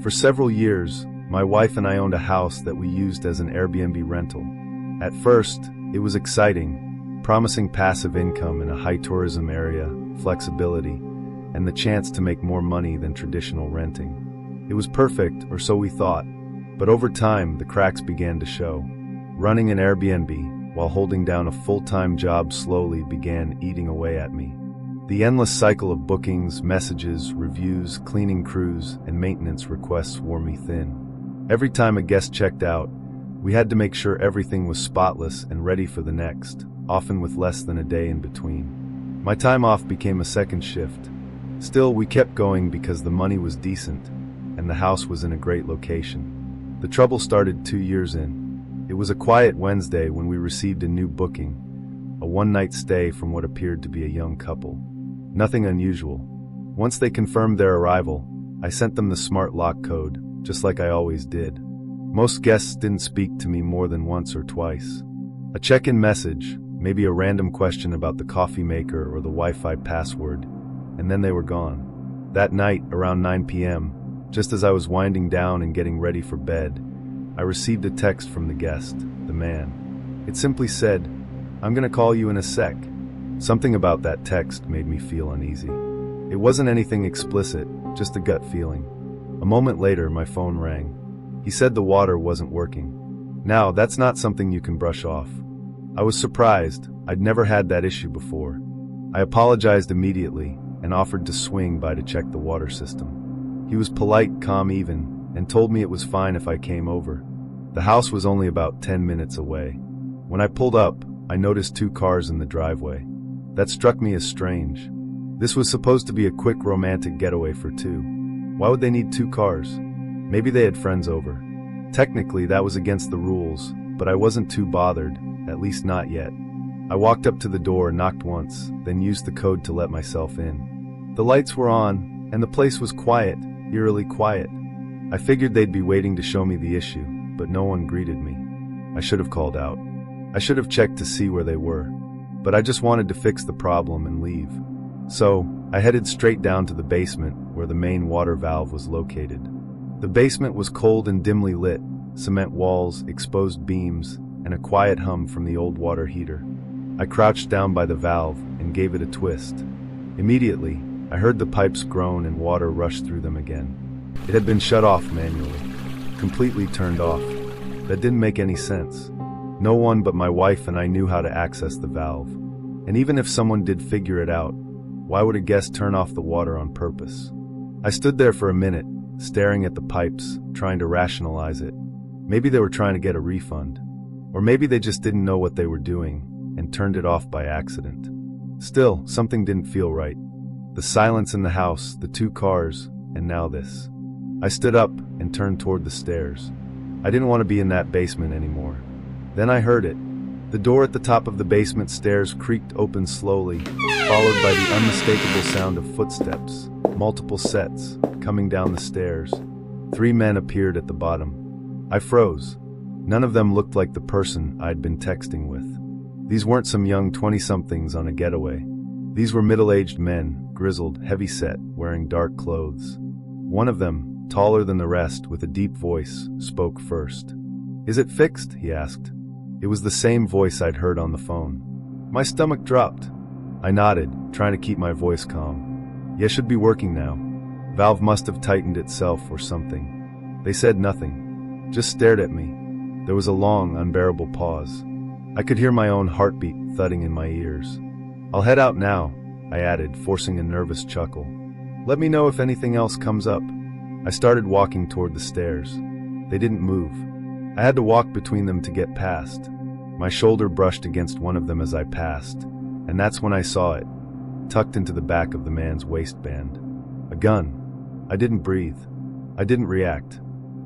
For several years, my wife and I owned a house that we used as an Airbnb rental. At first, it was exciting, promising passive income in a high tourism area, flexibility, and the chance to make more money than traditional renting. It was perfect, or so we thought, but over time the cracks began to show. Running an Airbnb, while holding down a full-time job, slowly began eating away at me. The endless cycle of bookings, messages, reviews, cleaning crews, and maintenance requests wore me thin. Every time a guest checked out, we had to make sure everything was spotless and ready for the next, often with less than a day in between. My time off became a second shift. Still, we kept going because the money was decent, and the house was in a great location. The trouble started 2 years in. It was a quiet Wednesday when we received a new booking, a one-night stay from what appeared to be a young couple. Nothing unusual. Once they confirmed their arrival, I sent them the smart lock code, just like I always did. Most guests didn't speak to me more than once or twice. A check-in message, maybe a random question about the coffee maker or the Wi-Fi password, and then they were gone. That night, around 9 p.m., just as I was winding down and getting ready for bed, I received a text from the guest, the man. It simply said, "I'm gonna call you in a sec." Something about that text made me feel uneasy. It wasn't anything explicit, just a gut feeling. A moment later, my phone rang. He said the water wasn't working. Now, that's not something you can brush off. I was surprised. I'd never had that issue before. I apologized immediately and offered to swing by to check the water system. He was polite, calm even, and told me it was fine if I came over. The house was only about 10 minutes away. When I pulled up, I noticed 2 cars in the driveway. That struck me as strange. This was supposed to be a quick romantic getaway for 2. Why would they need 2 cars? Maybe they had friends over. Technically, that was against the rules, but I wasn't too bothered, at least not yet. I walked up to the door, knocked once, then used the code to let myself in. The lights were on, and the place was quiet, eerily quiet. I figured they'd be waiting to show me the issue, but no one greeted me. I should have called out. I should have checked to see where they were. But I just wanted to fix the problem and leave. So, I headed straight down to the basement where the main water valve was located. The basement was cold and dimly lit, cement walls, exposed beams, and a quiet hum from the old water heater. I crouched down by the valve and gave it a twist. Immediately, I heard the pipes groan and water rush through them again. It had been shut off manually, completely turned off. That didn't make any sense. No one but my wife and I knew how to access the valve. And even if someone did figure it out, why would a guest turn off the water on purpose? I stood there for a minute, staring at the pipes, trying to rationalize it. Maybe they were trying to get a refund. Or maybe they just didn't know what they were doing and turned it off by accident. Still, something didn't feel right. The silence in the house, the 2 cars, and now this. I stood up and turned toward the stairs. I didn't want to be in that basement anymore. Then I heard it. The door at the top of the basement stairs creaked open slowly, followed by the unmistakable sound of footsteps, multiple sets, coming down the stairs. 3 men appeared at the bottom. I froze. None of them looked like the person I'd been texting with. These weren't some young 20-somethings on a getaway. These were middle-aged men, grizzled, heavy-set, wearing dark clothes. One of them, taller than the rest, with a deep voice, spoke first. "Is it fixed?" he asked. It was the same voice I'd heard on the phone. My stomach dropped. I nodded, trying to keep my voice calm. "Yeah, should be working now. Valve must have tightened itself or something." They said nothing, just stared at me. There was a long, unbearable pause. I could hear my own heartbeat thudding in my ears. "I'll head out now," I added, forcing a nervous chuckle. "Let me know if anything else comes up." I started walking toward the stairs. They didn't move. I had to walk between them to get past. My shoulder brushed against one of them as I passed, and that's when I saw it, tucked into the back of the man's waistband. A gun. I didn't breathe. I didn't react.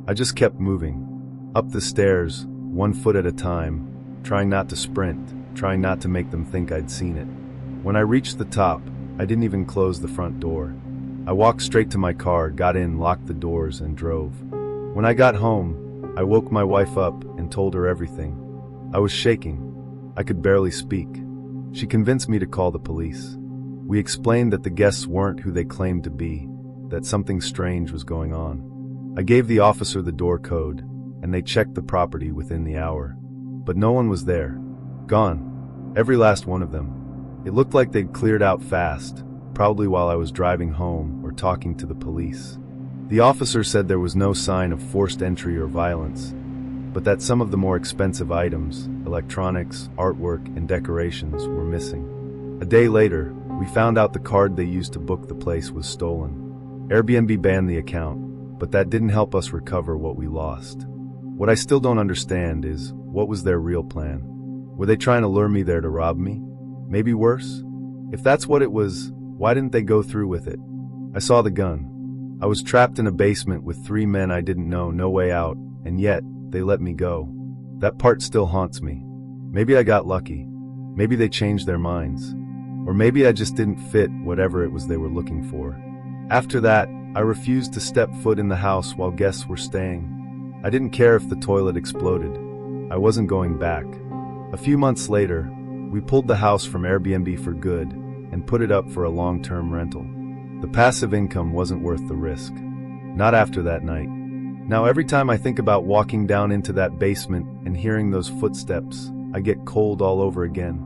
I just kept moving. Up the stairs, 1 foot at a time, trying not to sprint, trying not to make them think I'd seen it. When I reached the top, I didn't even close the front door. I walked straight to my car, got in, locked the doors, and drove. When I got home, I woke my wife up and told her everything. I was shaking. I could barely speak. She convinced me to call the police. We explained that the guests weren't who they claimed to be, that something strange was going on. I gave the officer the door code, and they checked the property within the hour. But no one was there. Gone. Every last one of them. It looked like they'd cleared out fast, probably while I was driving home or talking to the police. The officer said there was no sign of forced entry or violence, but that some of the more expensive items, electronics, artwork, and decorations, were missing. A day later, we found out the card they used to book the place was stolen. Airbnb banned the account, but that didn't help us recover what we lost. What I still don't understand is, what was their real plan? Were they trying to lure me there to rob me? Maybe worse? If that's what it was, why didn't they go through with it? I saw the gun. I was trapped in a basement with 3 men I didn't know, no way out, and yet, they let me go. That part still haunts me. Maybe I got lucky. Maybe they changed their minds. Or maybe I just didn't fit whatever it was they were looking for. After that, I refused to step foot in the house while guests were staying. I didn't care if the toilet exploded. I wasn't going back. A few months later, we pulled the house from Airbnb for good and put it up for a long-term rental. The passive income wasn't worth the risk. Not after that night. Now every time I think about walking down into that basement and hearing those footsteps, I get cold all over again.